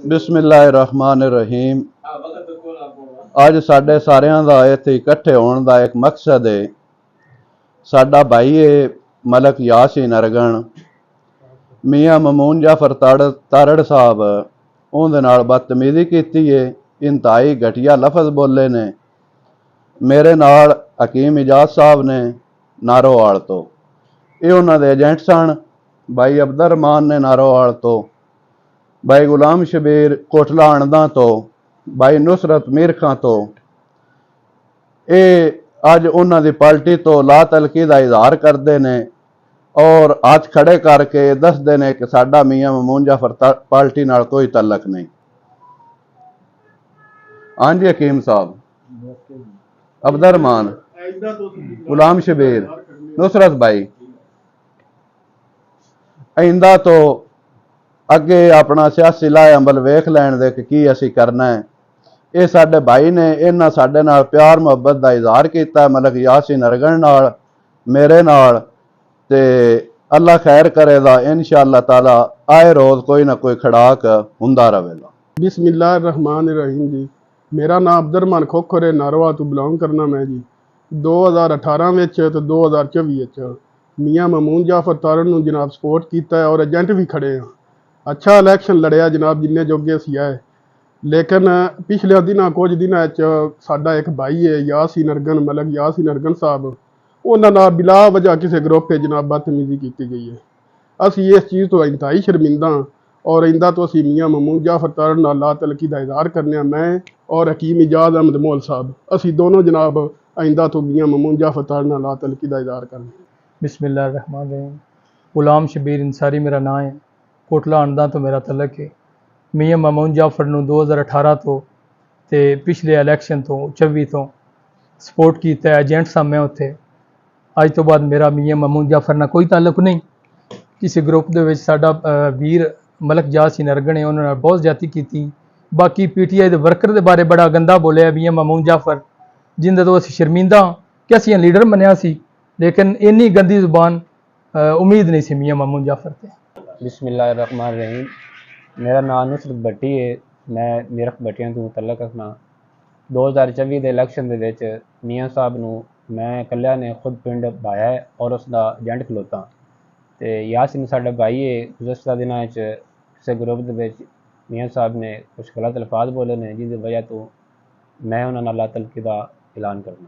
बिस्मिल्लाहिर्रहमानिर्रहीम। अज साडे सारियां दा इत्थे इकट्ठे होने का एक मकसद है। साडा भाई है मलक यासीन अरगन, मियाँ ममून जाफर तारड़ साहब उहदे नाल बदतमीजी की है, इंतहाई घटिया लफज बोले ने। मेरे नाल हकीम इजाज साहब ने नारोवाल तो, ये उन्होंने एजेंट सन। भाई अब्दुर्रहमान ने नारोवाल तो, भाई गुलाम शबीर कोटला अणदा तो, भाई नुसरत मीर खां तो। ये अज उन्हों की पार्टी तो ला तलकी का इजहार करते हैं और हाथ खड़े करके दसते हैं कि साडा मियाँ ममून जाफर पार्टी नाल कोई तलक नहीं। हाँ जी हकीम साहब, अब्दुर्रहमान, गुलाम शबीर, नुसरत भाई, आइंदा तो अगे अपना सियासी लाए अमल वेख लैन दे कि असी करना है। ये साडे भाई ने इन्हां साडे नाल प्यार मुहब्बत का इजहार किया मलक यासीन अरगन नाल, मेरे नाल, ते अल्लाह खैर करेगा इंशाअल्लाह ताला। आए रोज कोई ना कोई खड़ाक हुंदा रहेगा। बिस्मिल्लाहिर्रहमानिर्रहीम जी। मेरा नाम अब्दुर्रहमान खोखर है, नारोवाल तो बिलोंग करना मैं जी। 2018 में तो 2024 मियाँ ममून जाफर तारड़ नूं जनाब सपोर्ट किया है और एजेंट भी खड़े हैं। अच्छा इलैक्शन लड़िया जनाब, जिन्ने जोगे सी है। लेकिन पिछले कुछ दिनों साडा एक भाई है यासीन अरगन, मलक यासीन अरगन साहब, उन्होंने नाल बिला वजह किसी ग्रुप से जनाब बदतमीजी की गई है। असी इस चीज़ तो इंतहाई शर्मिंदा हाँ और आइंदा तो असी मियाँ ममून जाफर तारड़ नाल ला तलकी का इजहार करने। मैं और हकीम इजाज अहमद मोल साहब, असी दोनों जनाब आइंदा तो मियाँ ममून जाफर तारड़ नाल ला तलकी का इजहार करने। बिस्मिल्लाहिर्रहमानिर्रहीम। गुलाम शबीर इंसारी मेरा नाम है, कोटला अणदा तो मेरा तलक है। मियाँ ममून जाफर नूं 2018 तो ते पिछले इलैक्शन तो 24 तो सपोर्ट किया, एजेंट सा मैं उत्थे। अज तो बाद मेरा मियाँ ममून जाफर ना कोई ताल्लुक नहीं। किसी ग्रुप दे विच साडा वीर मलक यासीन अरगन है, उन्होंने बहुत ज्यादती की। बाकी PTI के वर्कर के बारे बड़ा गंदा बोलिया मियाँ ममून जाफर, जिंदे तो असीं शर्मिंदा हाँ कि असीं लीडर मन्निया सी, लेकिन इन्नी गंदी जुबान उम्मीद नहीं सी मियाँ ममून जाफर ते। बिस्मिल्लाहिर्रहमानिर्रहीम। मेरा नाम नुसरत भट्टी है, मैं मेरठ भट्टियां तो तलक रखना। 2024 के इलैक्शन के विच मियाँ साहब नूं मैं कलिया ने खुद पिंड भाया है और उसका एजेंट खलोता। तो यासीन साडा भाई है, गुज़श्ता दिनों किसी ग्रुप के मियाँ साहब ने कुछ गलत अल्फाज बोले ने, जिसकी वजह तो मैं उन्होंने ला तलकी का ऐलान करना।